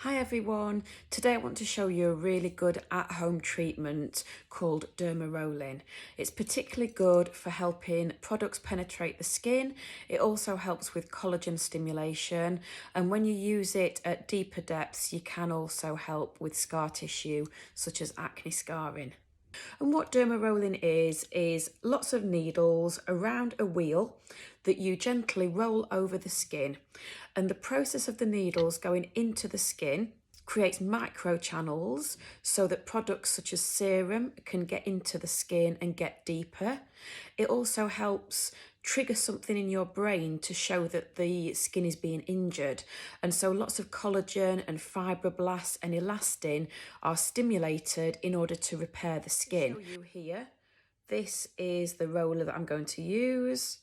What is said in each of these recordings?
Hi everyone, today I want to show you a really good at-home treatment called dermarolling. It's particularly good for helping products penetrate the skin. It also helps with collagen stimulation, and when you use it at deeper depths you can also help with scar tissue such as acne scarring. And what dermarolling is lots of needles around a wheel that you gently roll over the skin. And the process of the needles going into the skin creates micro channels so that products such as serum can get into the skin and get deeper. It also helps trigger something in your brain to show that the skin is being injured, and so lots of collagen and fibroblasts and elastin are stimulated in order to repair the skin. I'll show you here, this is the roller that I'm going to use,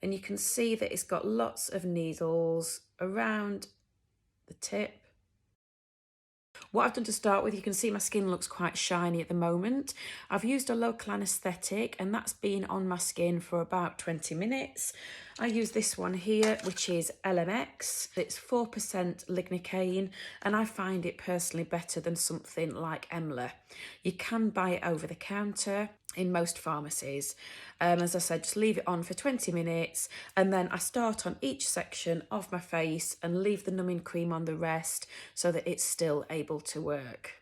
and you can see that it's got lots of needles around the tip. What I've done to start with, you can see my skin looks quite shiny at the moment. I've used a local anaesthetic and that's been on my skin for about 20 minutes. I use this one here, which is LMX. It's 4% lignocaine and I find it personally better than something like Emla. You can buy it over the counter in most pharmacies. As I said, just leave it on for 20 minutes and then I start on each section of my face and leave the numbing cream on the rest so that it's still able to work.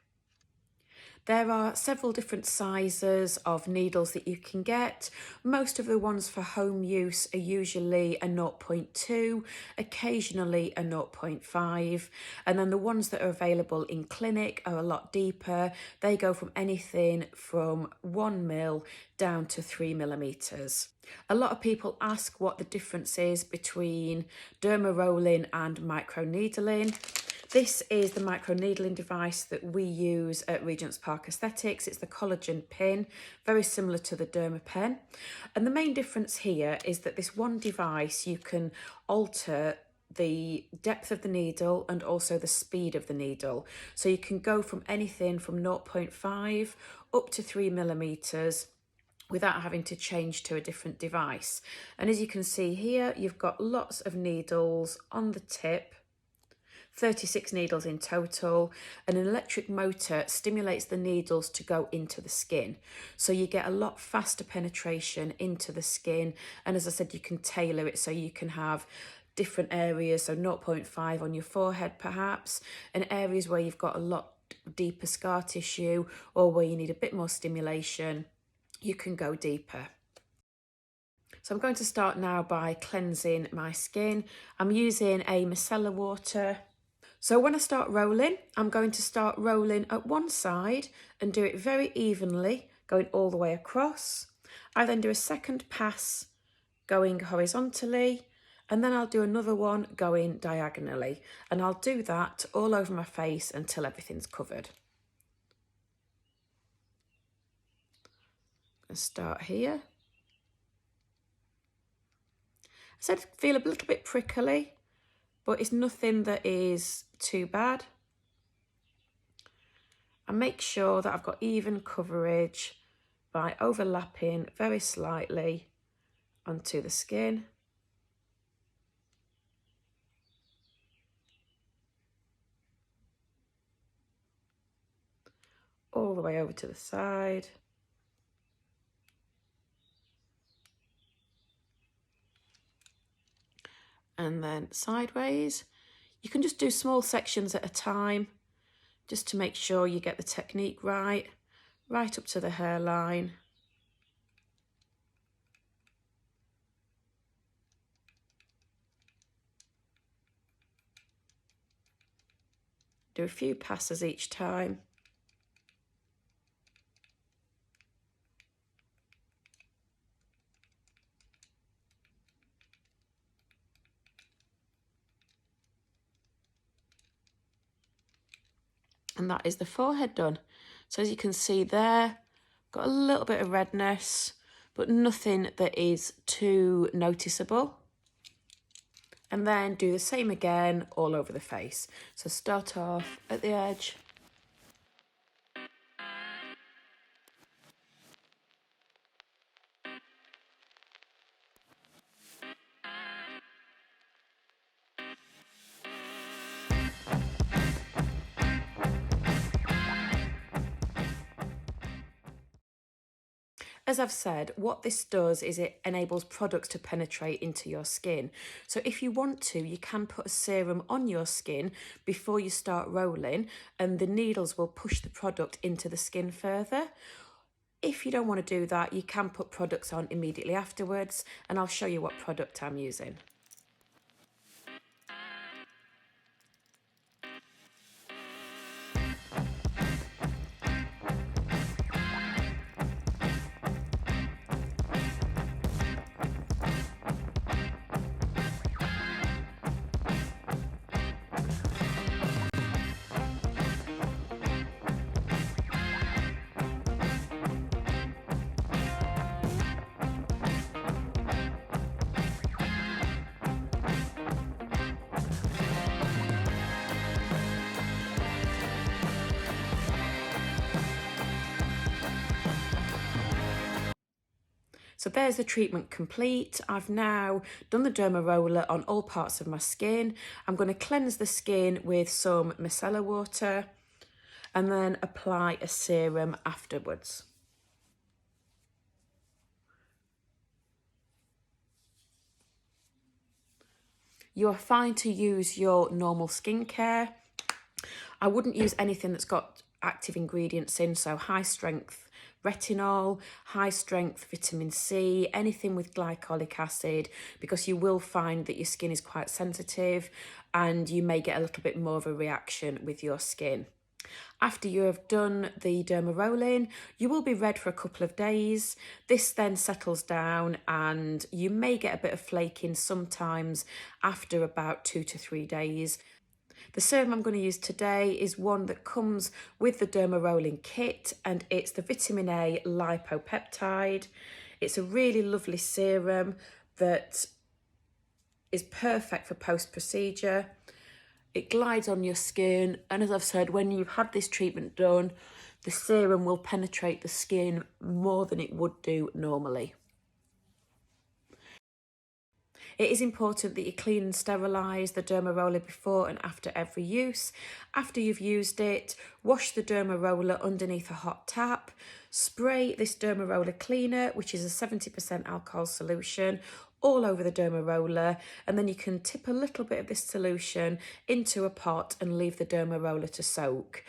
There are several different sizes of needles that you can get. Most of the ones for home use are usually a 0.2, occasionally a 0.5, and then the ones that are available in clinic are a lot deeper. They go from anything from 1 mil down to 3 millimeters. A lot of people ask what the difference is between dermarolling and microneedling. This is the microneedling device that we use at Regent's Park Aesthetics. It's the collagen pin, very similar to the Derma pen. And the main difference here is that this one device, you can alter the depth of the needle and also the speed of the needle. So you can go from anything from 0.5 up to 3 millimeters without having to change to a different device. And as you can see here, you've got lots of needles on the tip. 36 needles in total, and an electric motor stimulates the needles to go into the skin. So you get a lot faster penetration into the skin, and as I said, you can tailor it so you can have different areas, so 0.5 on your forehead perhaps, and areas where you've got a lot deeper scar tissue or where you need a bit more stimulation, you can go deeper. So I'm going to start now by cleansing my skin. I'm using a micellar water. So when I start rolling, I'm going to start rolling at one side and do it very evenly, going all the way across. I then do a second pass going horizontally, and then I'll do another one going diagonally. And I'll do that all over my face until everything's covered. I'm going to start here. I said feel a little bit prickly, but it's nothing that is too bad. And make sure that I've got even coverage by overlapping very slightly onto the skin. All the way over to the side. And then sideways. You can just do small sections at a time, just to make sure you get the technique right up to the hairline. Do a few passes each time. And that is the forehead done. So as you can see there, got a little bit of redness, but nothing that is too noticeable. And then do the same again all over the face. So start off at the edge. As I've said, what this does is it enables products to penetrate into your skin. So if you want to, you can put a serum on your skin before you start rolling, and the needles will push the product into the skin further. If you don't want to do that, you can put products on immediately afterwards, and I'll show you what product I'm using. So there's the treatment complete. I've now done the Dermaroller on all parts of my skin. I'm going to cleanse the skin with some micellar water and then apply a serum afterwards. You're fine to use your normal skincare. I wouldn't use anything that's got active ingredients in, so high strength retinol, high strength vitamin C, anything with glycolic acid, because you will find that your skin is quite sensitive and you may get a little bit more of a reaction with your skin. After you have done the dermarolling, you will be red for a couple of days. This then settles down and you may get a bit of flaking sometimes after about 2 to 3 days. The serum I'm going to use today is one that comes with the dermarolling kit, and it's the vitamin A lipopeptide. It's a really lovely serum that is perfect for post-procedure. It glides on your skin, and as I've said, when you've had this treatment done, the serum will penetrate the skin more than it would do normally. It is important that you clean and sterilise the Dermaroller before and after every use. After you've used it, wash the Dermaroller underneath a hot tap, spray this Dermaroller cleaner, which is a 70% alcohol solution, all over the Dermaroller, and then you can tip a little bit of this solution into a pot and leave the Dermaroller to soak.